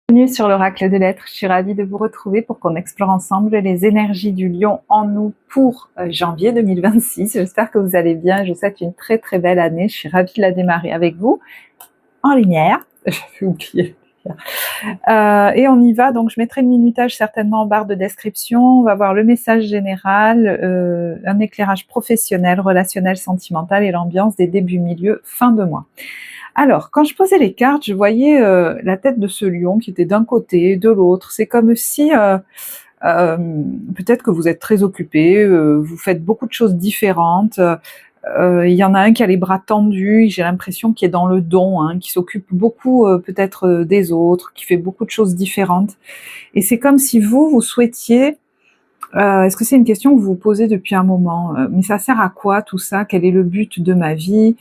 Bienvenue sur l'Oracle de l'Être, je suis ravie de vous retrouver pour qu'on explore ensemble les énergies du lion en nous pour janvier 2026. J'espère que vous allez bien, je vous souhaite une très très belle année, je suis ravie de la démarrer avec vous, en lumière, j'avais oublié. Et on y va, donc je mettrai le minutage certainement en barre de description, on va voir le message général, un éclairage professionnel, relationnel, sentimental et l'ambiance des débuts, milieu, fin de mois. Alors, quand je posais les cartes, je voyais la tête de ce lion qui était d'un côté, de l'autre. C'est comme si, peut-être que vous êtes très occupé, vous faites beaucoup de choses différentes. Il y en a un qui a les bras tendus, j'ai l'impression qu'il est dans le don, hein, qui s'occupe beaucoup peut-être des autres, qui fait beaucoup de choses différentes. Et c'est comme si vous souhaitiez... est-ce que c'est une question que vous vous posez depuis un moment mais ça sert à quoi tout ça? Quel est le but de ma vie?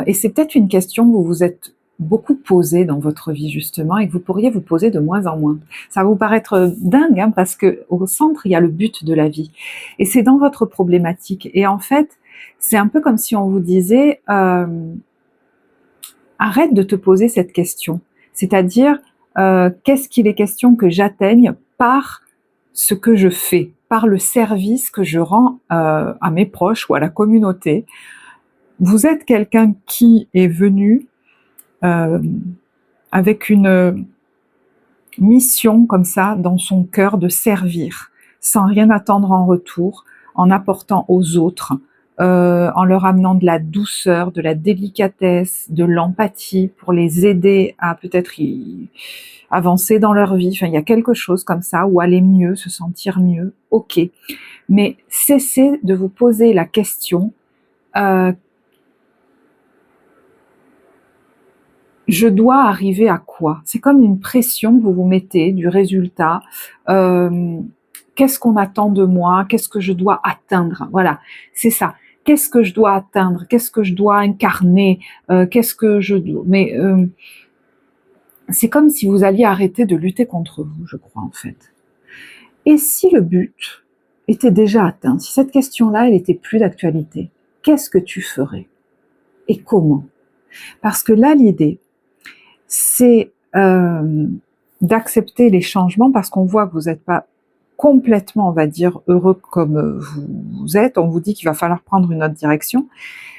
Et c'est peut-être une question que vous vous êtes beaucoup posée dans votre vie justement et que vous pourriez vous poser de moins en moins. Ça va vous paraître dingue hein, parce que au centre il y a le but de la vie et c'est dans votre problématique. Et en fait, c'est un peu comme si on vous disait arrête de te poser cette question. C'est-à-dire qu'est-ce qu'il est question que j'atteigne par ce que je fais, par le service que je rends à mes proches ou à la communauté. Vous êtes quelqu'un qui est venu avec une mission comme ça dans son cœur de servir, sans rien attendre en retour, en apportant aux autres, en leur amenant de la douceur, de la délicatesse, de l'empathie pour les aider à peut-être avancer dans leur vie. Enfin, il y a quelque chose comme ça, ou aller mieux, se sentir mieux, ok. Mais cessez de vous poser la question je dois arriver à quoi? C'est comme une pression que vous vous mettez du résultat. Qu'est-ce qu'on attend de moi? Qu'est-ce que je dois atteindre? Voilà, c'est ça. Qu'est-ce que je dois atteindre? Qu'est-ce que je dois incarner? Qu'est-ce que je dois... Mais c'est comme si vous alliez arrêter de lutter contre vous, je crois, en fait. Et si le but était déjà atteint, si cette question-là, elle était plus d'actualité, qu'est-ce que tu ferais? Et comment? Parce que là, l'idée, c'est d'accepter les changements parce qu'on voit que vous n'êtes pas complètement, on va dire, heureux comme vous êtes. On vous dit qu'il va falloir prendre une autre direction,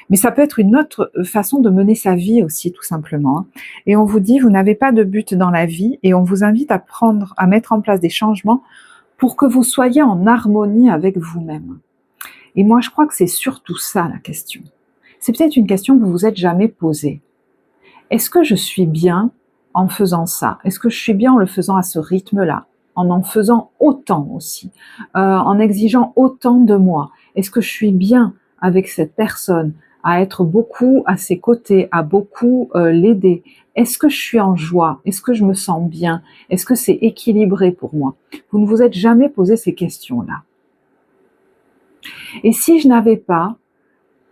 mais ça peut être une autre façon de mener sa vie aussi, tout simplement. Et on vous dit, vous n'avez pas de but dans la vie et on vous invite à mettre en place des changements pour que vous soyez en harmonie avec vous-même. Et moi, je crois que c'est surtout ça la question. C'est peut-être une question que vous vous êtes jamais posée. Est-ce que je suis bien en faisant ça? Est-ce que je suis bien en le faisant à ce rythme-là? En faisant autant aussi? En exigeant autant de moi? Est-ce que je suis bien avec cette personne? À être beaucoup à ses côtés, à beaucoup l'aider? Est-ce que je suis en joie? Est-ce que je me sens bien? Est-ce que c'est équilibré pour moi? Vous ne vous êtes jamais posé ces questions-là. Et si je n'avais pas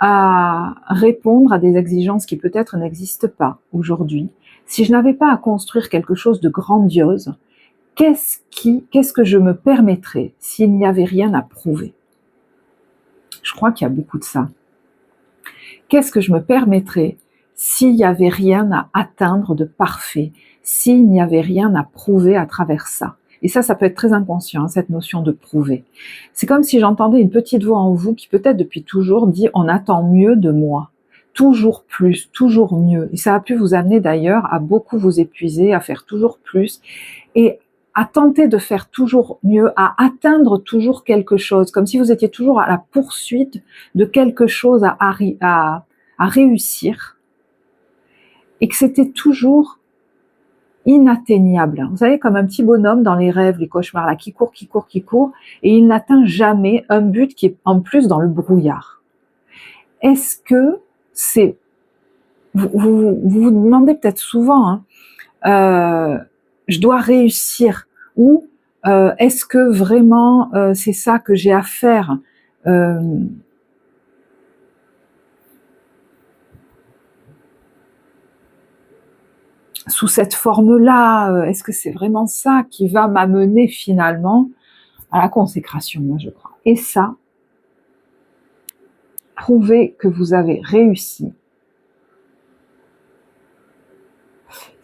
à répondre à des exigences qui peut-être n'existent pas aujourd'hui, si je n'avais pas à construire quelque chose de grandiose, qu'est-ce que je me permettrais s'il n'y avait rien à prouver? Je crois qu'il y a beaucoup de ça. Qu'est-ce que je me permettrais s'il n'y avait rien à atteindre de parfait, s'il n'y avait rien à prouver à travers ça? Et ça peut être très inconscient, cette notion de prouver. C'est comme si j'entendais une petite voix en vous qui peut-être depuis toujours dit « on attend mieux de moi ». Toujours plus, toujours mieux. Et ça a pu vous amener d'ailleurs à beaucoup vous épuiser, à faire toujours plus et à tenter de faire toujours mieux, à atteindre toujours quelque chose, comme si vous étiez toujours à la poursuite de quelque chose à réussir et que c'était toujours inatteignable. Vous savez, comme un petit bonhomme dans les rêves, les cauchemars, là, qui court, et il n'atteint jamais un but qui est en plus dans le brouillard. Est-ce que c'est... Vous demandez peut-être souvent, je dois réussir, ou est-ce que vraiment c'est ça que j'ai à faire? Sous cette forme-là, est-ce que c'est vraiment ça qui va m'amener finalement à la consécration, moi je crois. Et ça, prouver que vous avez réussi,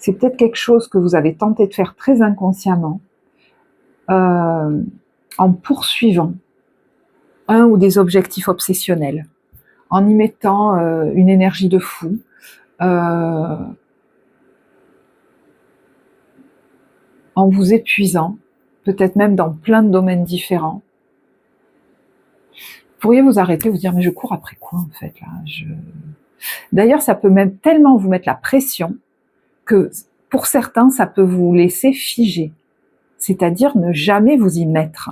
c'est peut-être quelque chose que vous avez tenté de faire très inconsciemment, en poursuivant un ou des objectifs obsessionnels, en y mettant une énergie de fou, en vous épuisant, peut-être même dans plein de domaines différents. Vous pourriez vous arrêter, vous dire, mais je cours après quoi en fait là D'ailleurs, ça peut même tellement vous mettre la pression que pour certains, ça peut vous laisser figer, c'est-à-dire ne jamais vous y mettre.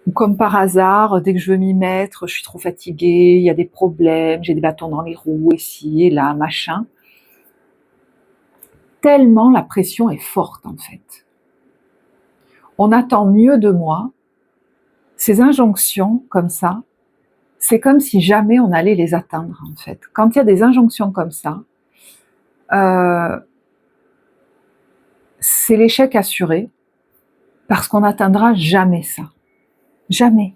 Ou comme par hasard, dès que je veux m'y mettre, je suis trop fatiguée, il y a des problèmes, j'ai des bâtons dans les roues, ici et là, machin. Tellement la pression est forte en fait. On attend mieux de moi. Ces injonctions comme ça, c'est comme si jamais on allait les atteindre en fait. Quand il y a des injonctions comme ça, c'est l'échec assuré parce qu'on n'atteindra jamais ça. Jamais.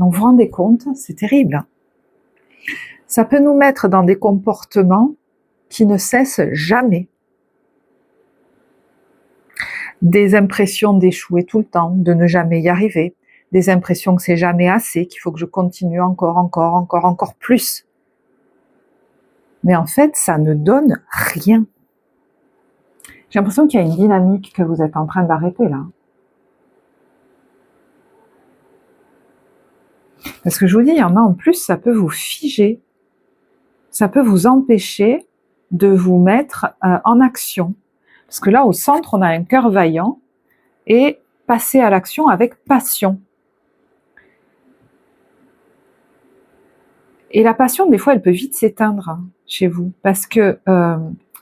Donc vous vous rendez compte, c'est terrible. Ça peut nous mettre dans des comportements qui ne cessent jamais. Des impressions d'échouer tout le temps, de ne jamais y arriver, des impressions que c'est jamais assez, qu'il faut que je continue encore plus. Mais en fait, ça ne donne rien. J'ai l'impression qu'il y a une dynamique que vous êtes en train d'arrêter là. Parce que je vous dis, il y en a en plus, ça peut vous figer. Ça peut vous empêcher de vous mettre en action. Parce que là, au centre, on a un cœur vaillant et passer à l'action avec passion. Et la passion, des fois, elle peut vite s'éteindre chez vous. Parce que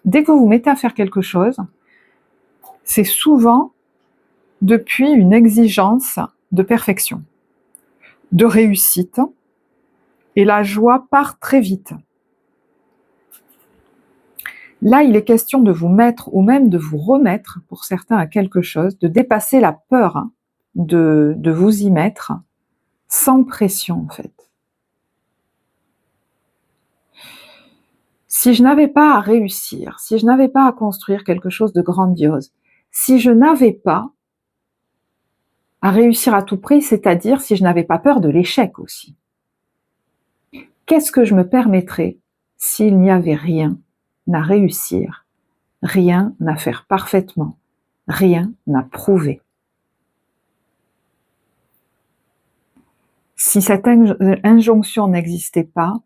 dès que vous vous mettez à faire quelque chose, c'est souvent depuis une exigence de perfection, de réussite, et la joie part très vite. Là, il est question de vous mettre, ou même de vous remettre, pour certains, à quelque chose, de dépasser la peur de vous y mettre, sans pression, en fait. Si je n'avais pas à réussir, si je n'avais pas à construire quelque chose de grandiose, si je n'avais pas à réussir à tout prix, c'est-à-dire si je n'avais pas peur de l'échec aussi, qu'est-ce que je me permettrais s'il n'y avait rien à réussir, rien à faire parfaitement, rien à prouver? Si cette injonction n'existait pas,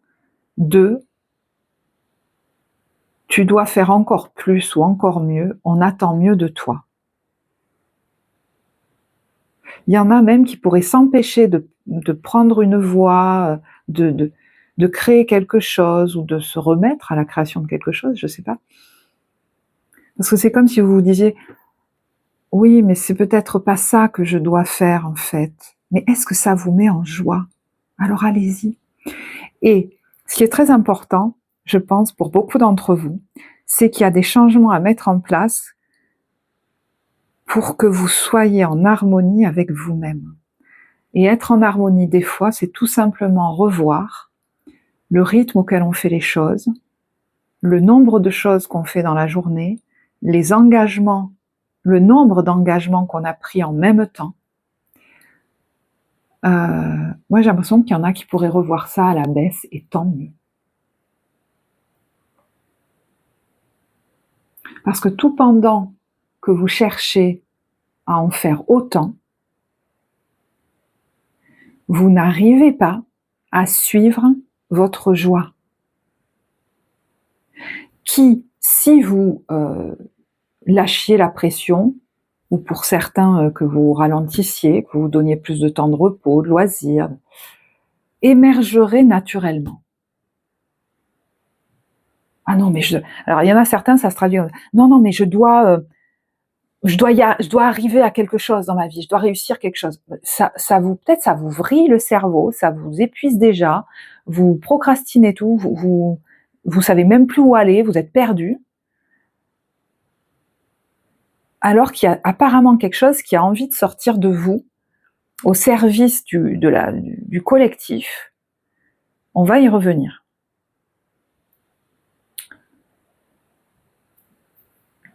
tu dois faire encore plus ou encore mieux, on attend mieux de toi. Il y en a même qui pourraient s'empêcher de prendre une voie, de créer quelque chose ou de se remettre à la création de quelque chose, je sais pas. Parce que c'est comme si vous vous disiez, oui, mais c'est peut-être pas ça que je dois faire en fait. Mais est-ce que ça vous met en joie? Alors allez-y. Et ce qui est très important, je pense, pour beaucoup d'entre vous, c'est qu'il y a des changements à mettre en place pour que vous soyez en harmonie avec vous-même. Et être en harmonie, des fois, c'est tout simplement revoir le rythme auquel on fait les choses, le nombre de choses qu'on fait dans la journée, les engagements, le nombre d'engagements qu'on a pris en même temps. Moi, j'ai l'impression qu'il y en a qui pourraient revoir ça à la baisse, et tant mieux. Parce que tout pendant que vous cherchez à en faire autant, vous n'arrivez pas à suivre votre joie. Qui, si vous lâchiez la pression, ou pour certains que vous ralentissiez, que vous donniez plus de temps de repos, de loisirs, émergerait naturellement. Ah non, mais alors il y en a certains, ça se traduit. Non, mais je dois arriver à quelque chose dans ma vie, je dois réussir quelque chose. Peut-être ça vous vrille le cerveau, ça vous épuise déjà, vous procrastinez tout, vous savez même plus où aller, vous êtes perdu. Alors qu'il y a apparemment quelque chose qui a envie de sortir de vous, au service du collectif. On va y revenir.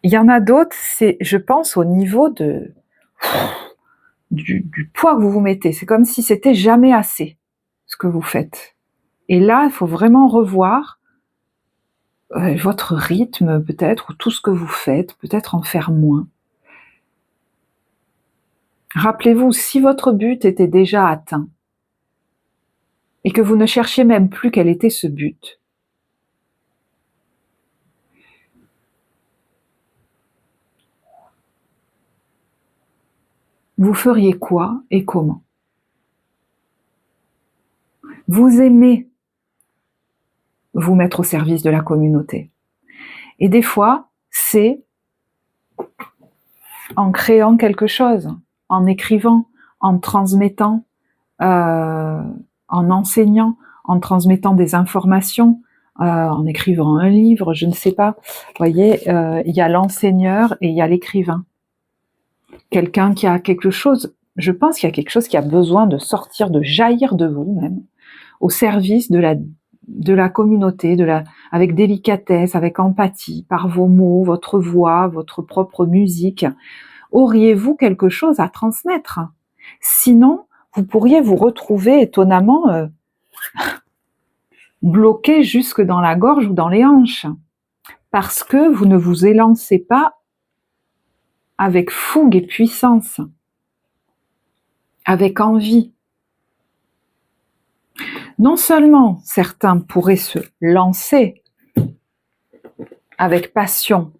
il y en a d'autres, c'est, je pense, au niveau du poids que vous vous mettez. C'est comme si c'était jamais assez, ce que vous faites. Et là, il faut vraiment revoir votre rythme, peut-être, ou tout ce que vous faites, peut-être en faire moins. Rappelez-vous, si votre but était déjà atteint, et que vous ne cherchiez même plus quel était ce but, vous feriez quoi et comment? Vous aimez vous mettre au service de la communauté. Et des fois, c'est en créant quelque chose, en écrivant, en transmettant, en enseignant, en transmettant des informations, en écrivant un livre, je ne sais pas. Vous voyez, il y a l'enseigneur et il y a l'écrivain. Quelqu'un qui a quelque chose, je pense qu'il y a quelque chose qui a besoin de sortir, de jaillir de vous même, au service de la communauté, avec délicatesse, avec empathie, par vos mots, votre voix, votre propre musique. Auriez-vous quelque chose à transmettre? Sinon, vous pourriez vous retrouver étonnamment bloqué jusque dans la gorge ou dans les hanches, parce que vous ne vous élancez pas avec fougue et puissance, avec envie. Non seulement certains pourraient se lancer avec passion,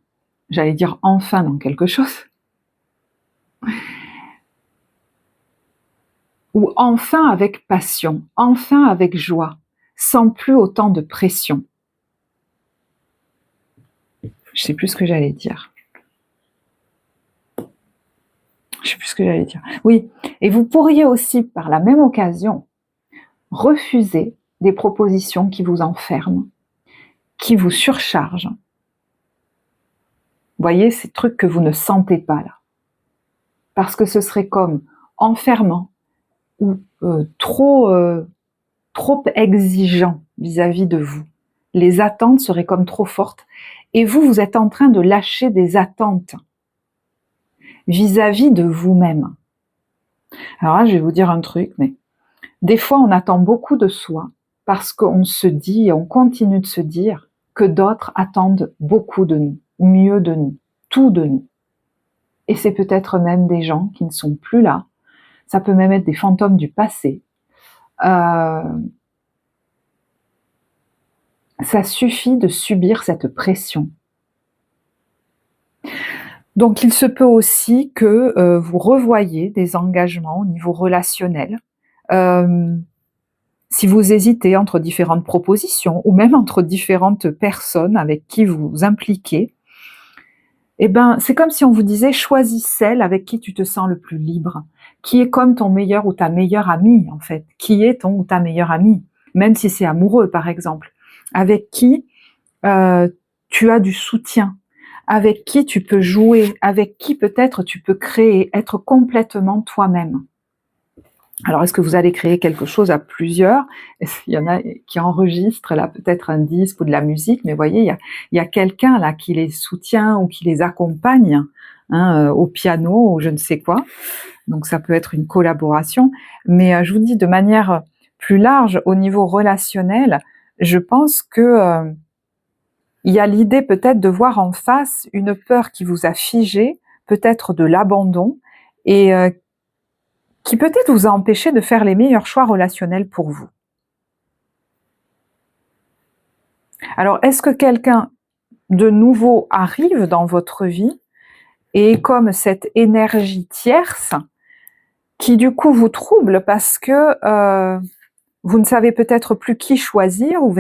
j'allais dire enfin dans quelque chose, ou enfin avec passion, enfin avec joie, sans plus autant de pression. Je sais plus ce que j'allais dire. Oui, et vous pourriez aussi, par la même occasion, refuser des propositions qui vous enferment, qui vous surchargent. Vous voyez, ces trucs que vous ne sentez pas là. Parce que ce serait comme enfermant ou trop exigeant vis-à-vis de vous. Les attentes seraient comme trop fortes. Et vous êtes en train de lâcher des attentes vis-à-vis de vous-même. Alors là, je vais vous dire un truc, mais des fois, on attend beaucoup de soi parce qu'on se dit et on continue de se dire que d'autres attendent beaucoup de nous, mieux de nous, tout de nous. Et c'est peut-être même des gens qui ne sont plus là. Ça peut même être des fantômes du passé. Ça suffit de subir cette pression. Donc il se peut aussi que vous revoyiez des engagements au niveau relationnel. Si vous hésitez entre différentes propositions ou même entre différentes personnes avec qui vous vous impliquez, eh ben, c'est comme si on vous disait choisis celle avec qui tu te sens le plus libre, qui est comme ton meilleur ou ta meilleure amie en fait, qui est ton ou ta meilleure amie, même si c'est amoureux par exemple, avec qui tu as du soutien, avec qui tu peux jouer, avec qui peut-être tu peux créer, être complètement toi-même. Alors, est-ce que vous allez créer quelque chose à plusieurs? Il y en a qui enregistrent là peut-être un disque ou de la musique, mais vous voyez, il y a quelqu'un là qui les soutient ou qui les accompagne au piano ou je ne sais quoi. Donc ça peut être une collaboration. Mais je vous dis de manière plus large, au niveau relationnel, je pense que il y a l'idée peut-être de voir en face une peur qui vous a figé, peut-être de l'abandon, et qui peut-être vous a empêché de faire les meilleurs choix relationnels pour vous. Alors, est-ce que quelqu'un de nouveau arrive dans votre vie et comme cette énergie tierce qui du coup vous trouble parce que vous ne savez peut-être plus qui choisir ou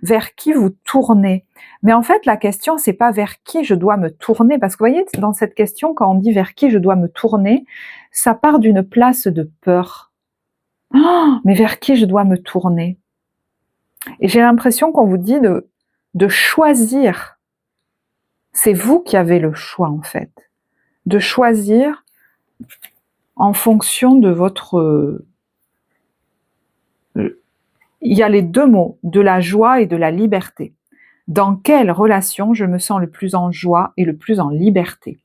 vers qui vous tourner. Mais en fait, la question, c'est pas vers qui je dois me tourner, parce que vous voyez, dans cette question, quand on dit vers qui je dois me tourner, ça part d'une place de peur. Oh, mais vers qui je dois me tourner? Et j'ai l'impression qu'on vous dit de choisir. C'est vous qui avez le choix, en fait. De choisir en fonction de votre... Il y a les deux mots, de la joie et de la liberté. Dans quelle relation je me sens le plus en joie et le plus en liberté?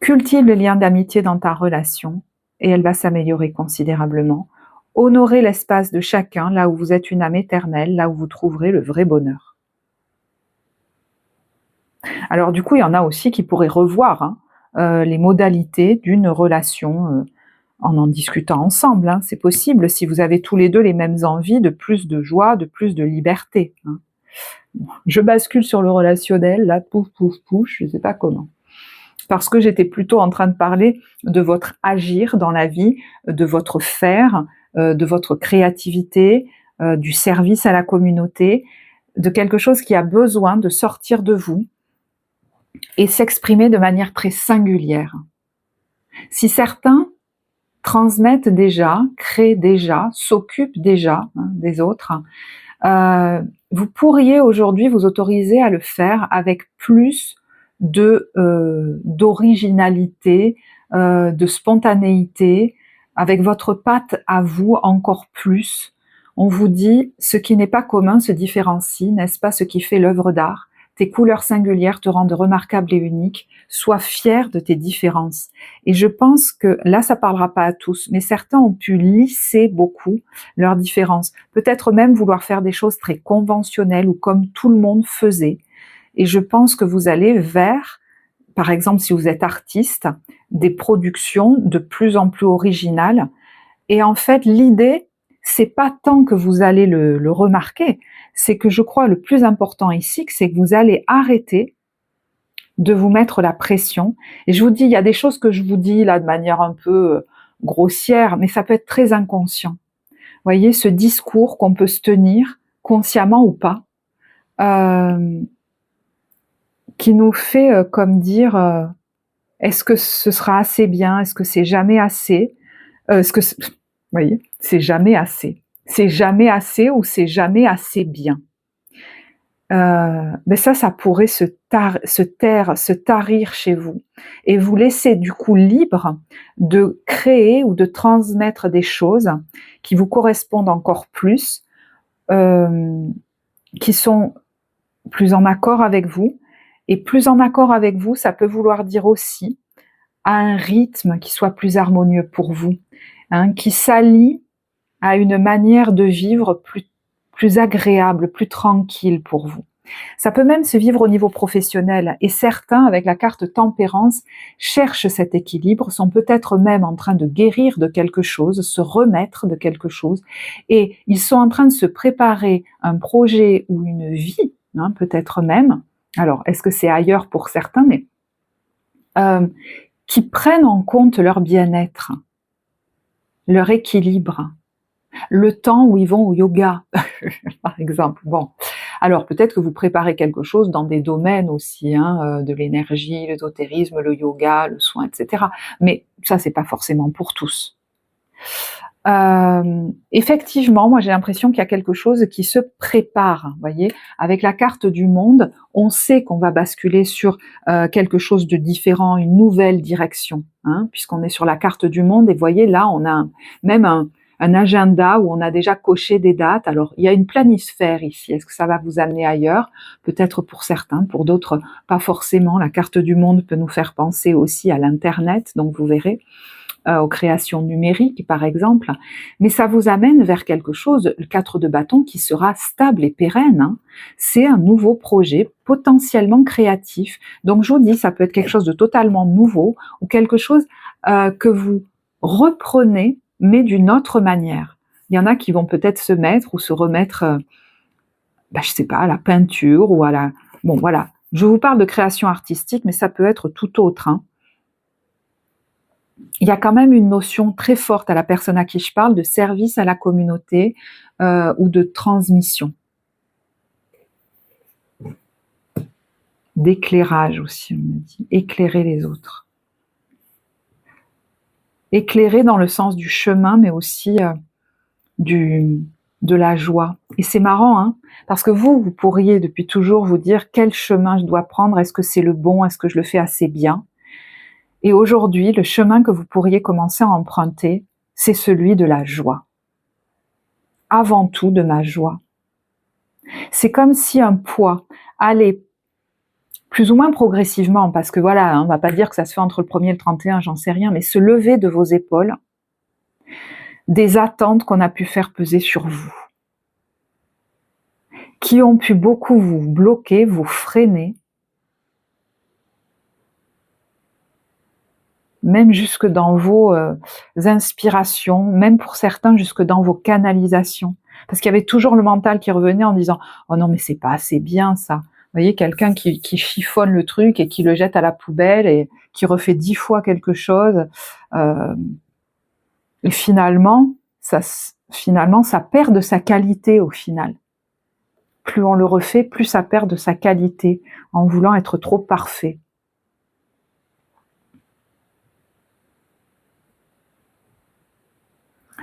Cultive le lien d'amitié dans ta relation et elle va s'améliorer considérablement. Honorez l'espace de chacun, là où vous êtes une âme éternelle, là où vous trouverez le vrai bonheur. Alors du coup, il y en a aussi qui pourraient revoir les modalités d'une relation en discutant ensemble. C'est possible si vous avez tous les deux les mêmes envies de plus de joie, de plus de liberté. Je bascule sur le relationnel, là, pouf, pouf, pouf, je ne sais pas comment. Parce que j'étais plutôt en train de parler de votre agir dans la vie, de votre faire, de votre créativité, du service à la communauté, de quelque chose qui a besoin de sortir de vous et s'exprimer de manière très singulière. Si certains transmettent déjà, créent déjà, s'occupent déjà des autres, vous pourriez aujourd'hui vous autoriser à le faire avec plus d'originalité, de spontanéité, avec votre patte à vous encore plus. On vous dit, ce qui n'est pas commun se différencie, n'est-ce pas ce qui fait l'œuvre d'art? Tes couleurs singulières te rendent remarquable et unique. Sois fier de tes différences. Et je pense que là, ça parlera pas à tous, mais certains ont pu lisser beaucoup leurs différences. Peut-être même vouloir faire des choses très conventionnelles ou comme tout le monde faisait. Et je pense que vous allez vers, par exemple, si vous êtes artiste, des productions de plus en plus originales. Et en fait, l'idée, c'est pas tant que vous allez le remarquer, c'est que je crois le plus important ici, c'est que vous allez arrêter de vous mettre la pression. Et je vous dis, il y a des choses que je vous dis là de manière un peu grossière, mais ça peut être très inconscient. Vous voyez, ce discours qu'on peut se tenir, consciemment ou pas, qui nous fait comme dire est-ce que ce sera assez bien? Est-ce que c'est jamais assez? Est-ce que vous voyez, c'est jamais assez. C'est jamais assez ou c'est jamais assez bien. Mais ça pourrait se tarir chez vous et vous laisser du coup libre de créer ou de transmettre des choses qui vous correspondent encore plus, qui sont plus en accord avec vous. Et plus en accord avec vous, ça peut vouloir dire aussi à un rythme qui soit plus harmonieux pour vous, qui s'allie à une manière de vivre plus agréable, plus tranquille pour vous. Ça peut même se vivre au niveau professionnel et certains, avec la carte tempérance, cherchent cet équilibre, sont peut-être même en train de guérir de quelque chose, se remettre de quelque chose et ils sont en train de se préparer un projet ou une vie, peut-être même, alors est-ce que c'est ailleurs pour certains, mais qui prennent en compte leur bien-être, leur équilibre, le temps où ils vont au yoga, par exemple. Bon, alors peut-être que vous préparez quelque chose dans des domaines aussi, de l'énergie, l'ésotérisme, le yoga, le soin, etc. Mais ça, c'est pas forcément pour tous. Effectivement, moi j'ai l'impression qu'il y a quelque chose qui se prépare, vous voyez, avec la carte du monde, on sait qu'on va basculer sur quelque chose de différent, une nouvelle direction, puisqu'on est sur la carte du monde, et vous voyez là, on a même un agenda où on a déjà coché des dates. Alors, il y a une planisphère ici. Est-ce que ça va vous amener ailleurs? Peut-être pour certains, pour d'autres, pas forcément. La carte du monde peut nous faire penser aussi à l'Internet, donc vous verrez, aux créations numériques, par exemple. Mais ça vous amène vers quelque chose, le 4 de bâton, qui sera stable et pérenne. C'est un nouveau projet, potentiellement créatif. Donc, je vous dis, ça peut être quelque chose de totalement nouveau ou quelque chose que vous reprenez mais d'une autre manière. Il y en a qui vont peut-être se mettre ou se remettre, je sais pas, à la peinture ou à la... Bon, voilà. Je vous parle de création artistique, mais ça peut être tout autre. Il y a quand même une notion très forte à la personne à qui je parle de service à la communauté ou de transmission. D'éclairage aussi, on me dit. Éclairer les autres. Éclairer dans le sens du chemin, mais aussi de la joie. Et c'est marrant, parce que vous pourriez depuis toujours vous dire quel chemin je dois prendre, est-ce que c'est le bon, est-ce que je le fais assez bien? Et aujourd'hui, le chemin que vous pourriez commencer à emprunter, c'est celui de la joie. Avant tout de ma joie. c'est comme si un poids allait plus ou moins progressivement, parce que voilà, on va pas dire que ça se fait entre le 1er et le 31, j'en sais rien, mais se lever de vos épaules des attentes qu'on a pu faire peser sur vous, qui ont pu beaucoup vous bloquer, vous freiner, même jusque dans vos inspirations, même pour certains jusque dans vos canalisations. Parce qu'il y avait toujours le mental qui revenait en disant « Oh non, mais c'est pas assez bien ça ». Vous voyez, quelqu'un qui chiffonne le truc et qui le jette à la poubelle et qui refait 10 fois quelque chose. Et finalement, ça perd de sa qualité au final. Plus on le refait, plus ça perd de sa qualité en voulant être trop parfait.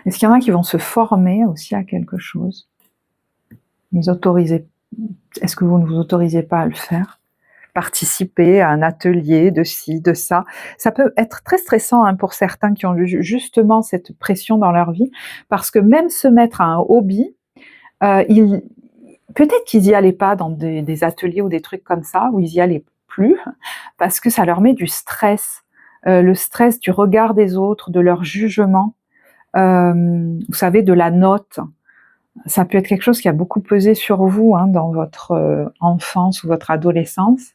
Est-ce qu'il y en a qui vont se former aussi à quelque chose? Est-ce que vous ne vous autorisez pas à le faire? Participer à un atelier de ci, de ça. Ça peut être très stressant pour certains qui ont justement cette pression dans leur vie, parce que même se mettre à un hobby, peut-être qu'ils n'y allaient pas dans des ateliers ou des trucs comme ça, ou ils n'y allaient plus, parce que ça leur met du stress. Le stress du regard des autres, de leur jugement, vous savez, de la note. Ça peut être quelque chose qui a beaucoup pesé sur vous dans votre enfance ou votre adolescence.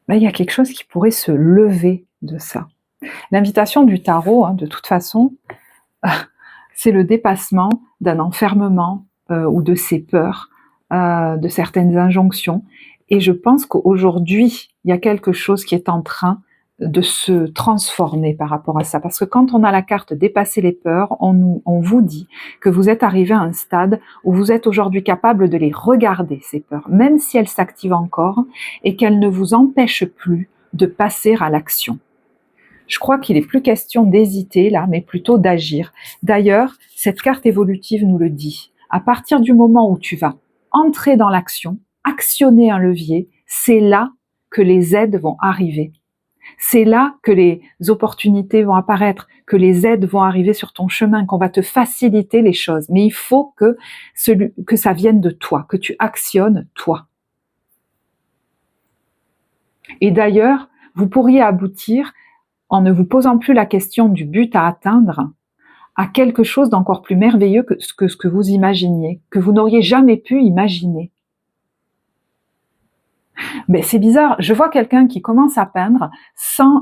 Mais il y a quelque chose qui pourrait se lever de ça. L'invitation du tarot, de toute façon, c'est le dépassement d'un enfermement ou de ses peurs, de certaines injonctions. Et je pense qu'aujourd'hui, il y a quelque chose qui est en train de se transformer par rapport à ça. Parce que quand on a la carte dépasser les peurs, on vous dit que vous êtes arrivé à un stade où vous êtes aujourd'hui capable de les regarder, ces peurs, même si elles s'activent encore, et qu'elles ne vous empêchent plus de passer à l'action. Je crois qu'il n'est plus question d'hésiter là, mais plutôt d'agir. D'ailleurs, cette carte évolutive nous le dit. À partir du moment où tu vas entrer dans l'action, actionner un levier, c'est là que les aides vont arriver. C'est là que les opportunités vont apparaître, que les aides vont arriver sur ton chemin, qu'on va te faciliter les choses. Mais il faut que ça vienne de toi, que tu actionnes toi. Et d'ailleurs, vous pourriez aboutir, en ne vous posant plus la question du but à atteindre, à quelque chose d'encore plus merveilleux que ce que vous imaginiez, que vous n'auriez jamais pu imaginer. Mais c'est bizarre, je vois quelqu'un qui commence à peindre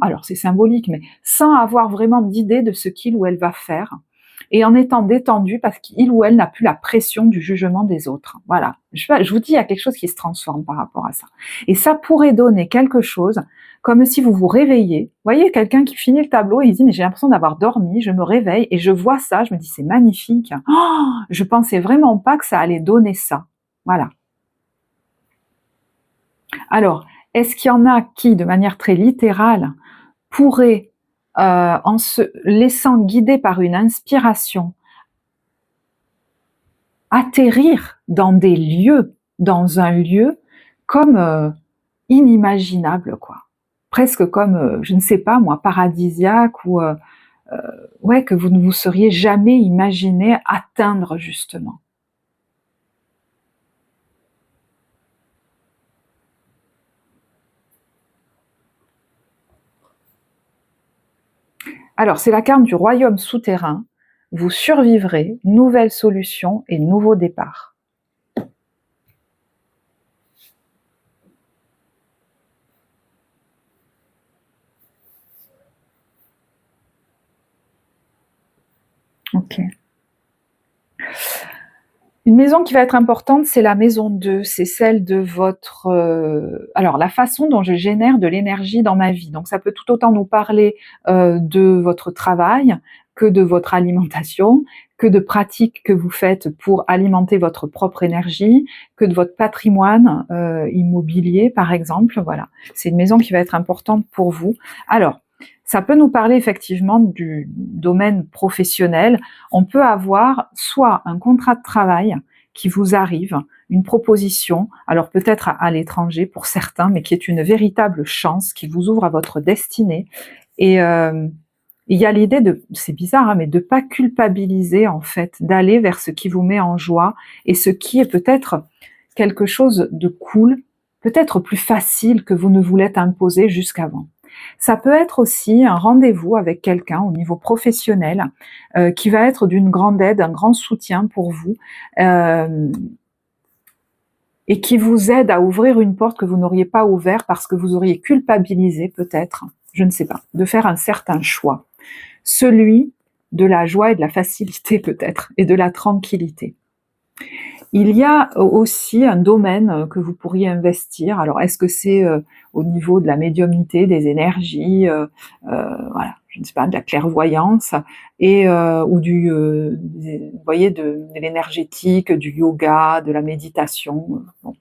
alors c'est symbolique, mais sans avoir vraiment d'idée de ce qu'il ou elle va faire, et en étant détendu parce qu'il ou elle n'a plus la pression du jugement des autres. Voilà, je vous dis, il y a quelque chose qui se transforme par rapport à ça. Et ça pourrait donner quelque chose comme si vous vous réveillez. Vous voyez quelqu'un qui finit le tableau et il dit « mais j'ai l'impression d'avoir dormi, je me réveille et je vois ça, je me dis c'est magnifique. Oh, je pensais vraiment pas que ça allait donner ça. » Voilà. Alors, est-ce qu'il y en a qui, de manière très littérale, pourraient, en se laissant guider par une inspiration, atterrir dans des lieux, dans un lieu comme inimaginable, quoi. Presque comme, je ne sais pas moi, paradisiaque ou ouais, que vous ne vous seriez jamais imaginé atteindre justement. Alors, c'est la carte du royaume souterrain. Vous survivrez, nouvelle solution et nouveau départ. Ok. Une maison qui va être importante, c'est la maison 2, c'est celle de votre... alors, la façon dont je génère de l'énergie dans ma vie. Donc, ça peut tout autant nous parler de votre travail, que de votre alimentation, que de pratiques que vous faites pour alimenter votre propre énergie, que de votre patrimoine immobilier, par exemple. Voilà, c'est une maison qui va être importante pour vous. Alors, ça peut nous parler effectivement du domaine professionnel. On peut avoir soit un contrat de travail qui vous arrive, une proposition, alors peut-être à l'étranger pour certains, mais qui est une véritable chance, qui vous ouvre à votre destinée. Et il y a l'idée c'est bizarre, mais de ne pas culpabiliser en fait, d'aller vers ce qui vous met en joie et ce qui est peut-être quelque chose de cool, peut-être plus facile que vous ne vous l'êtes imposé jusqu'avant. Ça peut être aussi un rendez-vous avec quelqu'un au niveau professionnel qui va être d'une grande aide, un grand soutien pour vous et qui vous aide à ouvrir une porte que vous n'auriez pas ouverte parce que vous auriez culpabilisé peut-être, je ne sais pas, de faire un certain choix. Celui de la joie et de la facilité peut-être et de la tranquillité. Il y a aussi un domaine que vous pourriez investir. Alors, est-ce que c'est au niveau de la médiumnité, des énergies, voilà, je ne sais pas, de la clairvoyance, et ou vous voyez, de l'énergétique, du yoga, de la méditation. Bon.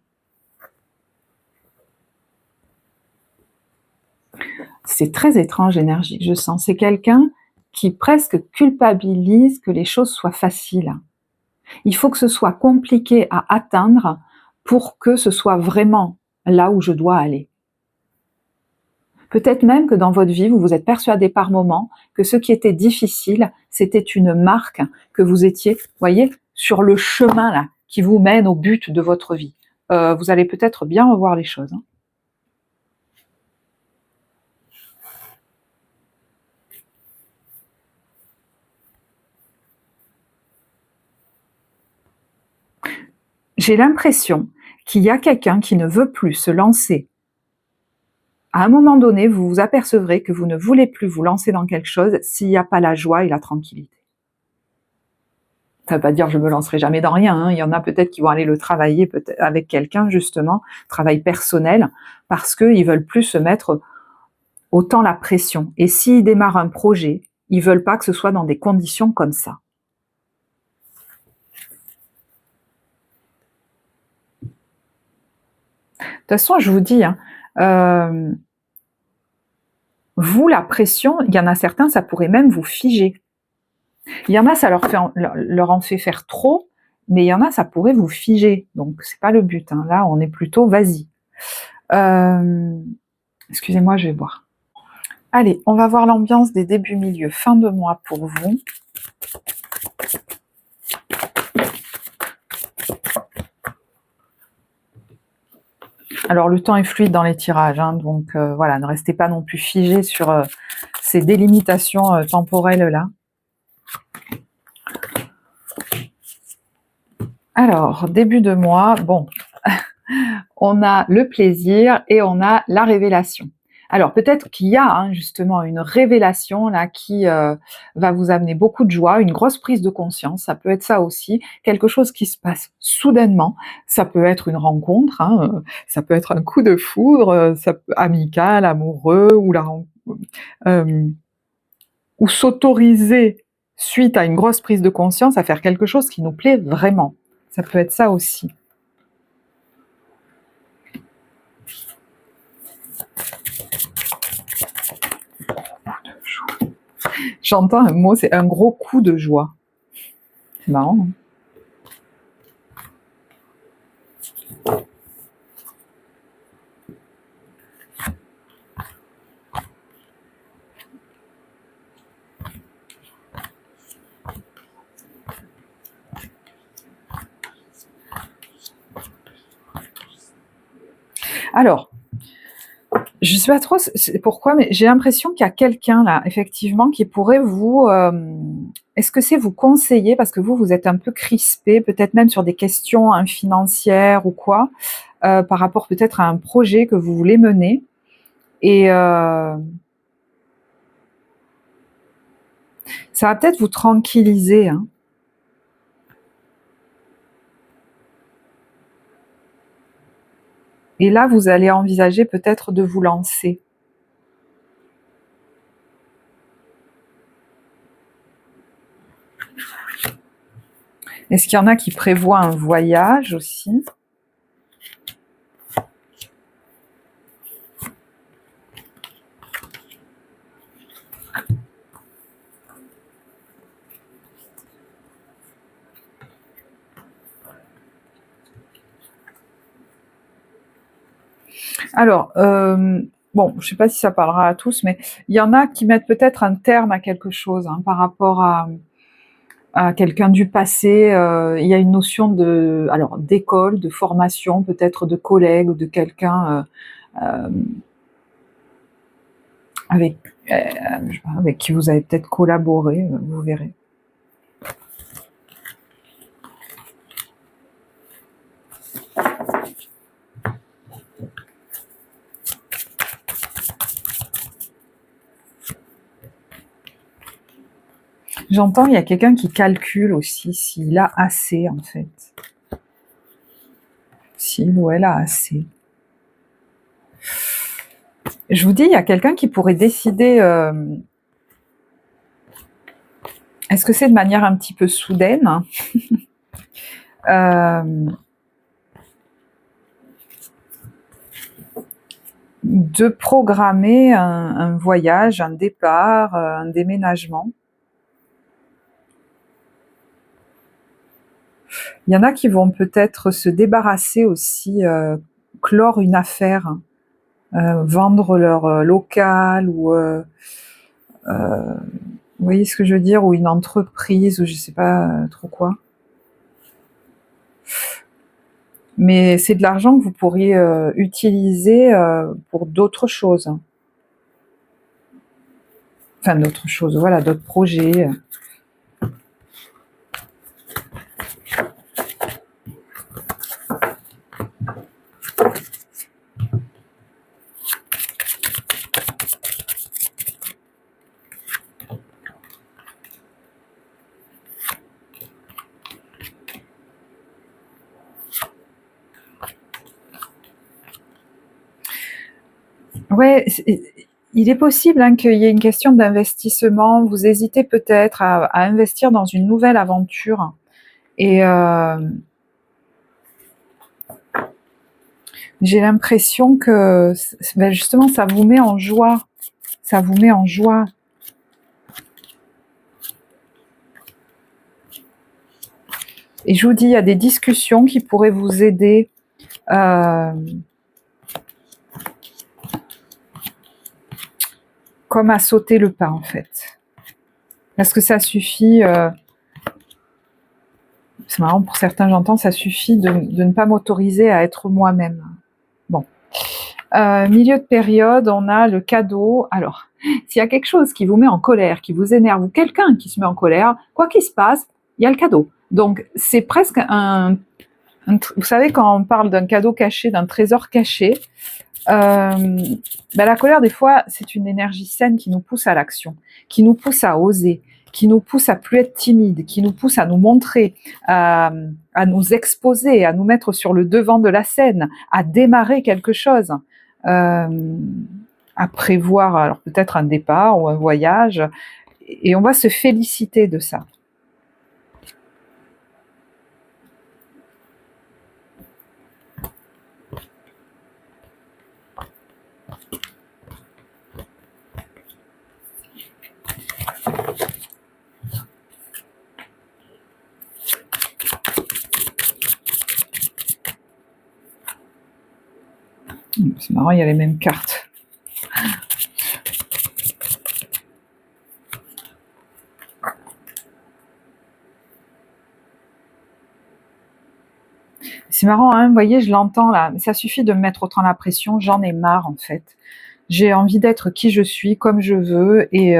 C'est très étrange, énergique, je sens. C'est quelqu'un qui presque culpabilise que les choses soient faciles. Il faut que ce soit compliqué à atteindre pour que ce soit vraiment là où je dois aller. Peut-être même que dans votre vie, vous vous êtes persuadé par moments que ce qui était difficile, c'était une marque que vous étiez, voyez, sur le chemin là, qui vous mène au but de votre vie. Vous allez peut-être bien revoir les choses. Hein. J'ai l'impression qu'il y a quelqu'un qui ne veut plus se lancer. À un moment donné, vous vous apercevrez que vous ne voulez plus vous lancer dans quelque chose s'il n'y a pas la joie et la tranquillité. Ça ne veut pas dire je me lancerai jamais dans rien. Hein. Il y en a peut-être qui vont aller le travailler peut-être avec quelqu'un justement, travail personnel, parce qu'ils veulent plus se mettre autant la pression. Et s'ils démarrent un projet, ils veulent pas que ce soit dans des conditions comme ça. De toute façon, je vous dis, hein, vous, la pression, il y en a certains, ça pourrait même vous figer. Il y en a, ça leur en fait faire trop, mais il y en a, ça pourrait vous figer. Donc, c'est pas le but. Hein. Là, on est plutôt vas-y. Excusez-moi, je vais boire. Allez, on va voir l'ambiance des débuts, milieu, fin de mois pour vous. Alors, le temps est fluide dans les tirages, hein, donc voilà, ne restez pas non plus figés sur ces délimitations temporelles-là. Alors, début de mois, bon, on a le plaisir et on a la révélation. Alors, peut-être qu'il y a hein, justement une révélation là qui va vous amener beaucoup de joie, une grosse prise de conscience, ça peut être ça aussi, quelque chose qui se passe soudainement, ça peut être une rencontre, hein, ça peut être un coup de foudre, ça peut, amical, amoureux, ou s'autoriser suite à une grosse prise de conscience à faire quelque chose qui nous plaît vraiment. Ça peut être ça aussi. J'entends un mot, c'est un gros coup de joie. C'est marrant. Hein. Alors, je ne sais pas trop pourquoi, mais j'ai l'impression qu'il y a quelqu'un là, effectivement, qui pourrait vous... est-ce que c'est vous conseiller, parce que vous êtes un peu crispé, peut-être même sur des questions hein, financières ou quoi, par rapport peut-être à un projet que vous voulez mener, et ça va peut-être vous tranquilliser, hein. Et là, vous allez envisager peut-être de vous lancer. Est-ce qu'il y en a qui prévoient un voyage aussi ? Alors, bon, je ne sais pas si ça parlera à tous, mais il y en a qui mettent peut-être un terme à quelque chose hein, par rapport à à quelqu'un du passé. Il y a une notion alors d'école, de formation, peut-être de collègue ou de quelqu'un euh, avec, euh, avec qui vous avez peut-être collaboré, vous verrez. J'entends, il y a quelqu'un qui calcule aussi s'il a assez, en fait. S'il ou elle a assez. Je vous dis, il y a quelqu'un qui pourrait décider... est-ce que c'est de manière un petit peu soudaine, de programmer un voyage, un départ, un déménagement. Il y en a qui vont peut-être se débarrasser aussi, clore une affaire, vendre leur local ou vous voyez ce que je veux dire, ou une entreprise ou je sais pas trop quoi. Mais c'est de l'argent que vous pourriez utiliser pour d'autres choses. Enfin, d'autres choses, voilà, d'autres projets. Ouais, il est possible qu'il y ait une question d'investissement. Vous hésitez peut-être à investir dans une nouvelle aventure. Et j'ai l'impression que justement, ça vous met en joie. Ça vous met en joie. Et je vous dis, il y a des discussions qui pourraient vous aider. Comme à sauter le pas, en fait. Parce que ça suffit... c'est marrant, pour certains, j'entends, ça suffit de ne pas m'autoriser à être moi-même. Bon. Milieu de période, on a le cadeau. Alors, s'il y a quelque chose qui vous met en colère, qui vous énerve, ou quelqu'un qui se met en colère, quoi qu'il se passe, il y a le cadeau. Donc, c'est presque vous savez, quand on parle d'un cadeau caché, d'un trésor caché, la colère, des fois, c'est une énergie saine qui nous pousse à l'action, qui nous pousse à oser, qui nous pousse à plus être timide, qui nous pousse à nous montrer, à nous exposer, à nous mettre sur le devant de la scène, à démarrer quelque chose, à prévoir alors peut-être un départ ou un voyage, et on va se féliciter de ça. C'est marrant, il y a les mêmes cartes. C'est marrant, hein, vous voyez, je l'entends là, mais ça suffit de me mettre autant la pression, j'en ai marre en fait. J'ai envie d'être qui je suis, comme je veux, et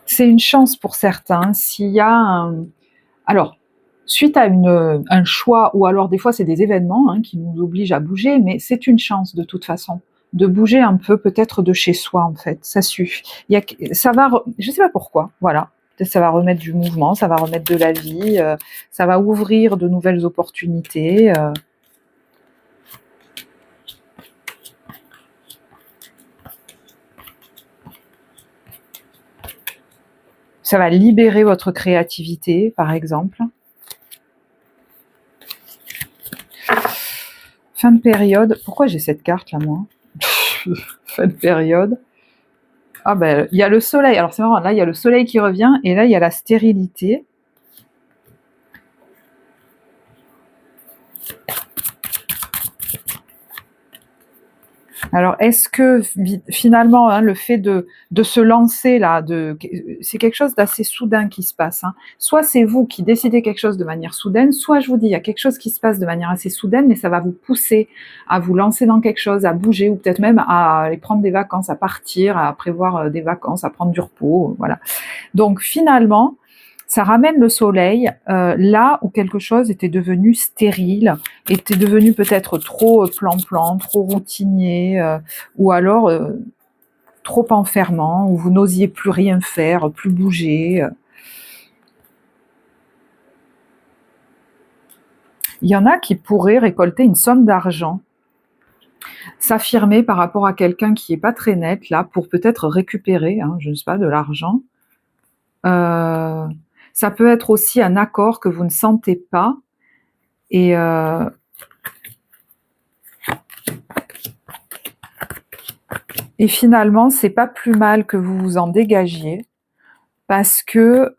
c'est une chance pour certains. S'il y a alors, suite à un choix, ou alors des fois c'est des événements qui nous obligent à bouger, mais c'est une chance de toute façon, de bouger un peu peut-être de chez soi en fait, ça suffit. Ça va, je sais pas pourquoi, voilà. Peut-être ça va remettre du mouvement, ça va remettre de la vie, ça va ouvrir de nouvelles opportunités. Ça va libérer votre créativité, par exemple. Fin de période. Pourquoi j'ai cette carte là, moi? Fin de période. Ah ben, il y a le soleil. Alors c'est marrant, là il y a le soleil qui revient et là il y a la stérilité. Alors, est-ce que finalement, hein, le fait de se lancer là, c'est quelque chose d'assez soudain qui se passe. Hein. Soit c'est vous qui décidez quelque chose de manière soudaine, soit je vous dis, il y a quelque chose qui se passe de manière assez soudaine, mais ça va vous pousser à vous lancer dans quelque chose, à bouger, ou peut-être même à aller prendre des vacances, à partir, à prévoir des vacances, à prendre du repos, voilà. Donc finalement, ça ramène le soleil là où quelque chose était devenu stérile, était devenu peut-être trop plan-plan, trop routinier, ou alors trop enfermant, où vous n'osiez plus rien faire, plus bouger. Il y en a qui pourraient récolter une somme d'argent, s'affirmer par rapport à quelqu'un qui n'est pas très net, là, pour peut-être récupérer, hein, je ne sais pas, de l'argent. Ça peut être aussi un accord que vous ne sentez pas, et finalement, c'est pas plus mal que vous vous en dégagiez, parce que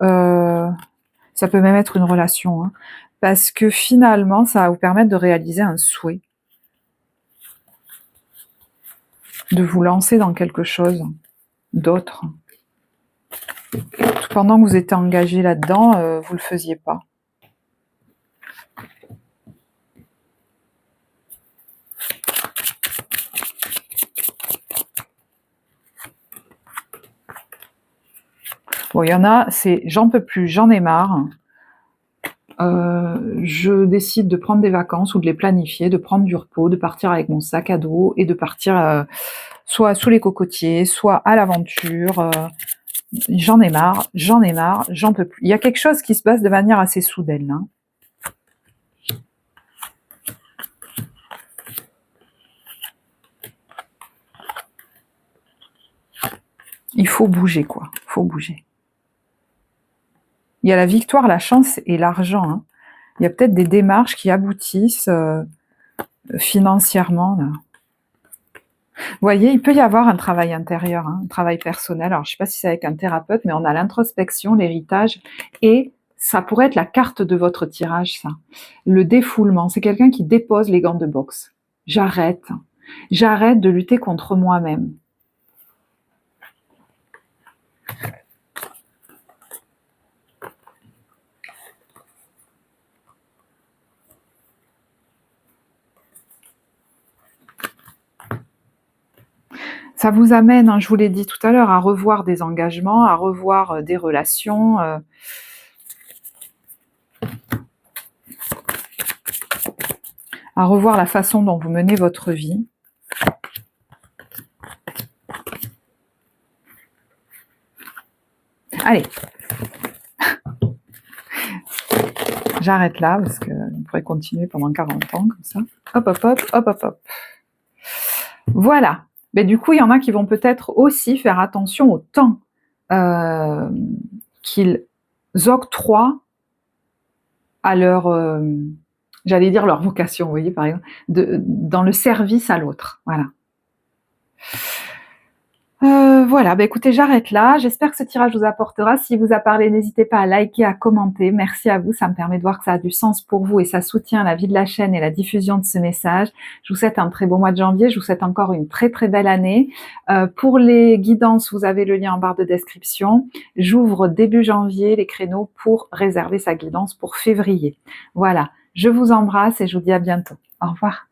ça peut même être une relation, hein, parce que finalement, ça va vous permettre de réaliser un souhait, de vous lancer dans quelque chose d'autre. Pendant que vous étiez engagé là-dedans, vous le faisiez pas. Bon, il y en a, c'est j'en peux plus, j'en ai marre. Je décide de prendre des vacances ou de les planifier, de prendre du repos, de partir avec mon sac à dos et de partir soit sous les cocotiers, soit à l'aventure. J'en ai marre, j'en peux plus. Il y a quelque chose qui se passe de manière assez soudaine. Hein. Il faut bouger, quoi. Il faut bouger. Il y a la victoire, la chance et l'argent. Hein. Il y a peut-être des démarches qui aboutissent financièrement. Là. Vous voyez, il peut y avoir un travail intérieur, hein, un travail personnel. Alors, je ne sais pas si c'est avec un thérapeute, mais on a l'introspection, l'héritage, et ça pourrait être la carte de votre tirage, ça. Le défoulement, c'est quelqu'un qui dépose les gants de boxe. J'arrête de lutter contre moi-même. Ça vous amène, hein, je vous l'ai dit tout à l'heure, à revoir des engagements, à revoir des relations. À revoir la façon dont vous menez votre vie. Allez. J'arrête là, parce qu'on pourrait continuer pendant 40 ans, comme ça. Hop, hop, hop, hop, hop, hop. Voilà. Mais du coup, il y en a qui vont peut-être aussi faire attention au temps qu'ils octroient à leur, j'allais dire leur vocation, vous voyez, par exemple, dans le service à l'autre. Voilà. Voilà, bah écoutez, j'arrête là. J'espère que ce tirage vous apportera. S'il vous a parlé, n'hésitez pas à liker, à commenter. Merci à vous, ça me permet de voir que ça a du sens pour vous et ça soutient la vie de la chaîne et la diffusion de ce message. Je vous souhaite un très beau mois de janvier. Je vous souhaite encore une très très belle année. Pour les guidances, vous avez le lien en barre de description. J'ouvre début janvier les créneaux pour réserver sa guidance pour février. Voilà, je vous embrasse et je vous dis à bientôt. Au revoir.